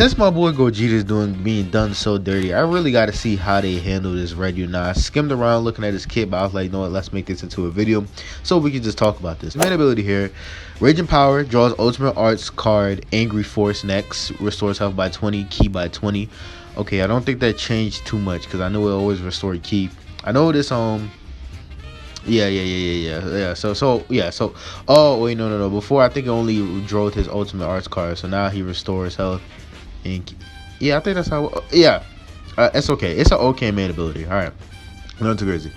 Since my boy Gogeta is being done so dirty, I really got to see how they handle this red unit. Now, I skimmed around looking at his kit, but I was like, you know what, let's make this into a video so we can just talk about this. Main ability here, Raging Power, draws Ultimate Arts card, Angry Force next, restores health by 20, ki by 20. Okay, I don't think that changed too much because I know it always restored ki. I know this yeah. So oh wait, no. Before I think it only drove his Ultimate Arts card, so now he restores health. And yeah, I think that's how. Yeah, it's okay. It's an okay main ability. All right, not too crazy.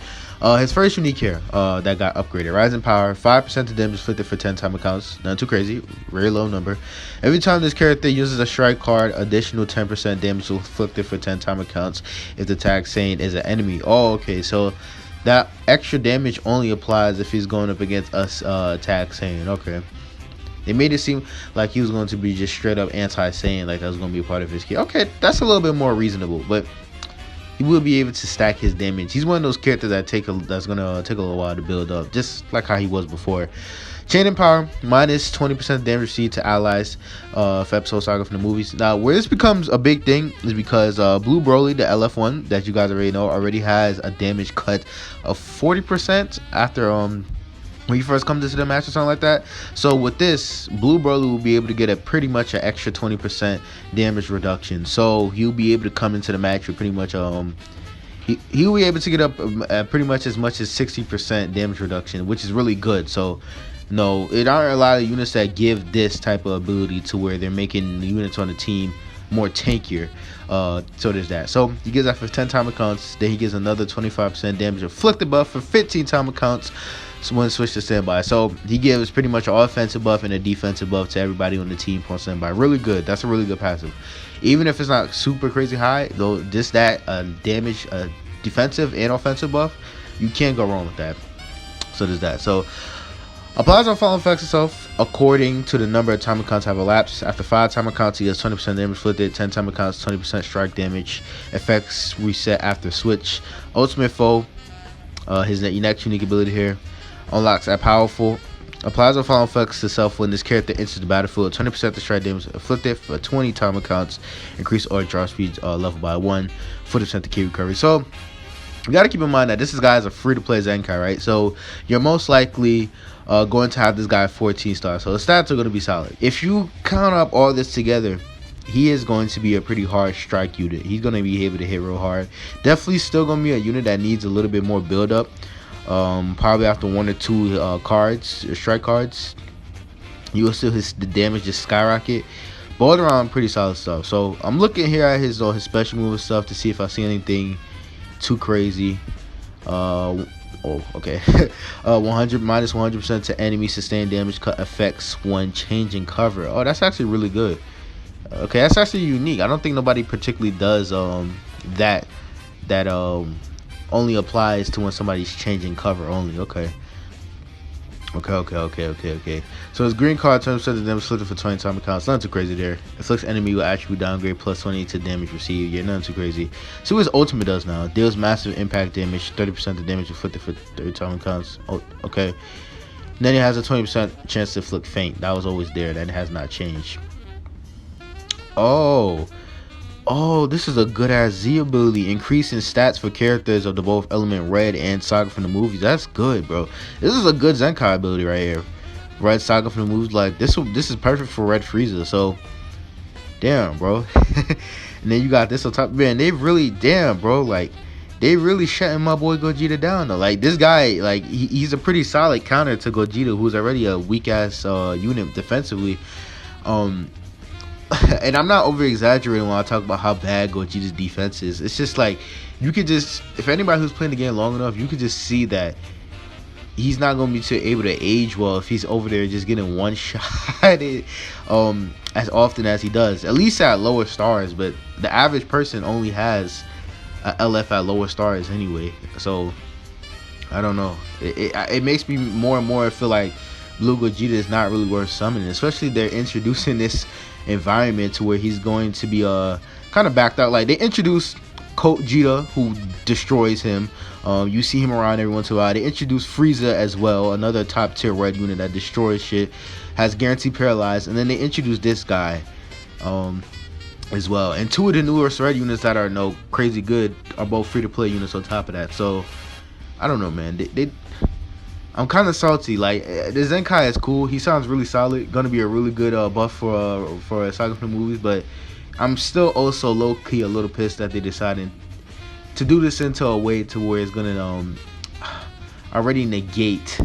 His first unique here that got upgraded, Rising Power, 5% of damage inflicted for 10 time accounts. Not too crazy, very low number. Every time this character uses a strike card, additional 10% damage inflicted for 10 time accounts if the tag saying is an enemy. Oh, okay, so that extra damage only applies if he's going up against us tag saying. Okay. They made it seem like he was going to be just straight up anti-Saiyan, like that was going to be a part of his kit. Okay, that's a little bit more reasonable, but he will be able to stack his damage. He's one of those characters that's going to take a little while to build up, just like how he was before. Chaining Power, minus 20% damage received to allies for episode saga from the movies. Now, where this becomes a big thing is because Blue Broly, the LF1 that you guys already know, already has a damage cut of 40% after when you first come to the match or something like that. So with this, Blue Broly will be able to get a pretty much an extra 20% damage reduction. So he'll be able to come into the match with pretty much he'll be able to get up pretty much as 60% damage reduction, which is really good. So no, it aren't a lot of units that give this type of ability to where they're making the units on the team more tankier. So there's that. So he gives that for 10 time accounts. Then he gives another 25% damage inflicted buff for 15 time accounts. So when switch to standby, so he gives pretty much an offensive buff and a defensive buff to everybody on the team on standby. Really good. That's a really good passive. Even if it's not super crazy high, though, just that damage, defensive and offensive buff, you can't go wrong with that. So there's that. So applies on final effects itself according to the number of time accounts have elapsed. After 5 time accounts, he has 20% damage inflicted. 10 time accounts, 20% strike damage. Effects reset after switch. Ultimate Foe, his next unique ability here, unlocks at powerful. Applies on final effects to self when this character enters the battlefield. 20% the strike damage inflicted for 20 time accounts. Increase or draw speed level by 1. 40% the key recovery. So you got to keep in mind that this guy is a free-to-play Zenkai, right? So you're most likely going to have this guy 14 stars. So the stats are going to be solid. If you count up all this together, he is going to be a pretty hard strike unit. He's going to be able to hit real hard. Definitely still going to be a unit that needs a little bit more build-up. Probably after 1 or 2 cards, strike cards, you will still the damage just skyrocket. But all around, pretty solid stuff. So I'm looking here at his special move and stuff to see if I see anything too crazy. Oh, okay. 100 minus 100% to enemy sustained damage cut effects when changing cover. Oh, that's actually really good. Okay, that's actually unique. I don't think nobody particularly does that only applies to when somebody's changing cover only. Okay. So his green card turns to the damage inflicted for 20 time accounts. Nothing too crazy there. Inflicts enemy with attribute downgrade plus 20 to damage received. Yeah, nothing too crazy. See what his ultimate does now. Deals massive impact damage, 30% of damage inflicted for 30 time accounts. Oh, okay. And then it has a 20% chance to inflict faint. That was always there. That has not changed. Oh, this is a good ass Z ability, increasing stats for characters of the both element Red and Saga from the movies. That's good, bro. This is a good Zenkai ability right here. Red Saga from the movies, like this is perfect for Red Frieza. So damn, bro. And then you got this on top. Man, they really, damn, bro, like they really shutting my boy Gogeta down though. Like this guy, like he's a pretty solid counter to Gogeta, who's already a weak ass unit defensively. And I'm not over exaggerating when I talk about how bad Gogeta's defense is. It's just like you could just, if anybody who's playing the game long enough, you could just see that he's not going to be able to age well if he's over there just getting one shot as often as he does, at least at lower stars. But the average person only has a LF at lower stars anyway. So I don't know. It makes me more and more feel like Blue Gogeta is not really worth summoning, especially they're introducing this environment to where he's going to be kind of backed out. Like they introduced Gogeta, who destroys him. You see him around every once in a while. They introduced Frieza as well, another top tier red unit that destroys shit, has guaranteed paralyzed. And then they introduced this guy, as well. And two of the newest red units that are no crazy good are both free to play units on top of that. So I don't know, man. I'm kind of salty. Like the Zenkai is cool. He sounds really solid. Gonna be a really good buff for Saga from the movies. But I'm still also low key a little pissed that they decided to do this into a way to where it's gonna already negate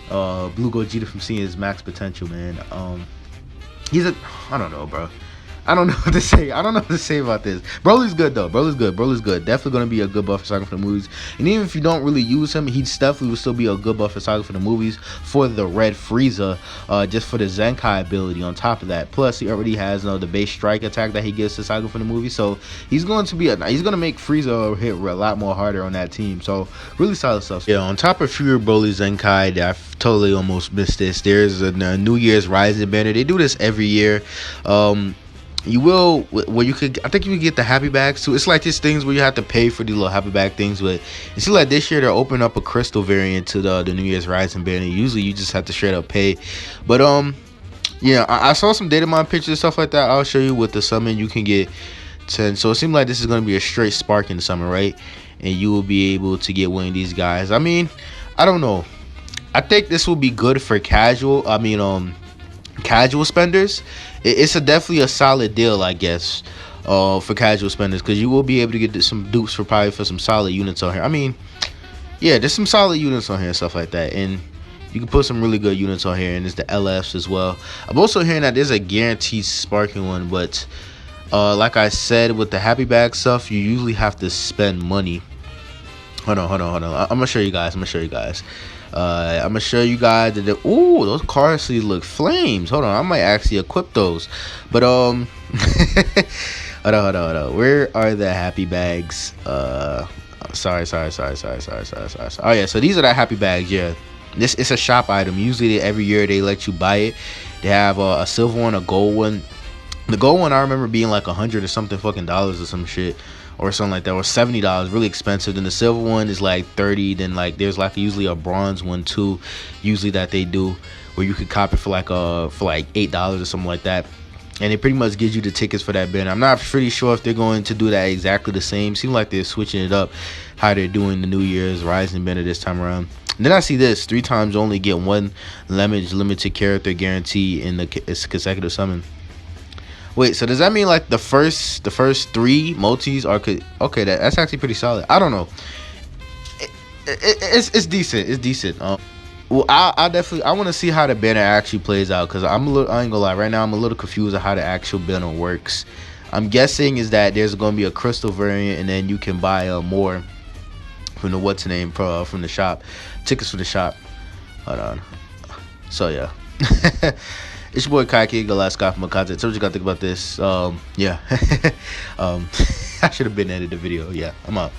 Blue Gogeta from seeing his max potential, man. I don't know, bro. I don't know what to say. I don't know what to say about this. Broly's good though. Broly's good. Broly's good. Definitely gonna be a good buff for Saga for the movies. And even if you don't really use him, he definitely will still be a good buff for Saga for the movies for the Red Frieza, just for the Zenkai ability on top of that. Plus, he already has the base strike attack that he gives to Saga for the movie. So he's going to be he's gonna make Frieza hit a lot more harder on that team. So really solid stuff. Yeah. On top of Fury Broly Zenkai, I totally almost missed this. There's a New Year's Rising banner. They do this every year. You will, where you could, I think you can get the happy bags too. It's like these things where you have to pay for these little happy bag things. But it seems like this year they're opening up a crystal variant to the New Year's Rising banner. Usually you just have to straight up pay. But yeah, I saw some Datamine pictures and stuff like that. I'll show you with the summon you can get 10. So it seems like this is gonna be a straight spark in the summer, right? And you will be able to get one of these guys. I mean, I don't know. I think this will be good for casual. Casual spenders. It's definitely a solid deal, I guess, for casual spenders, because you will be able to get some dupes for some solid units on here. I mean, yeah, there's some solid units on here and stuff like that, and you can put some really good units on here. And there's the LFs as well. I'm also hearing that there's a guaranteed sparking one, but like I said, with the happy bag stuff, you usually have to spend money. Hold on. I'm gonna show you guys. I'm gonna show you guys that ooh, those cars see look flames. Hold on, I might actually equip those. But hold on. Where are the happy bags? Sorry. Oh yeah, so these are the happy bags. Yeah, this it's a shop item. Usually every year they let you buy it. They have a silver one, a gold one. The gold one I remember being like $100 or something fucking dollars or some shit, or something like that, or $70, really expensive. Then the silver one is like 30. Then like there's like usually a bronze one too, usually that they do, where you could cop it for like $8 or something like that. And it pretty much gives you the tickets for that banner. I'm not pretty sure if they're going to do that exactly the same. Seems like they're switching it up, how they're doing the New Year's Rising banner this time around. And then I see this 3 times only get one limited character guarantee in the consecutive summon. Wait, so does that mean like the first 3 multis are okay? That's actually pretty solid. I don't know. It's decent. It's decent. Well, I definitely want to see how the banner actually plays out, because I ain't gonna lie. Right now, I'm a little confused on how the actual banner works. I'm guessing is that there's gonna be a crystal variant, and then you can buy more from the from the shop, tickets for the shop. Hold on. So yeah. It's your boy Kaiki, the last guy from my content. So what you gotta think about this? Yeah. I should have been edited the video. Yeah, I'm out.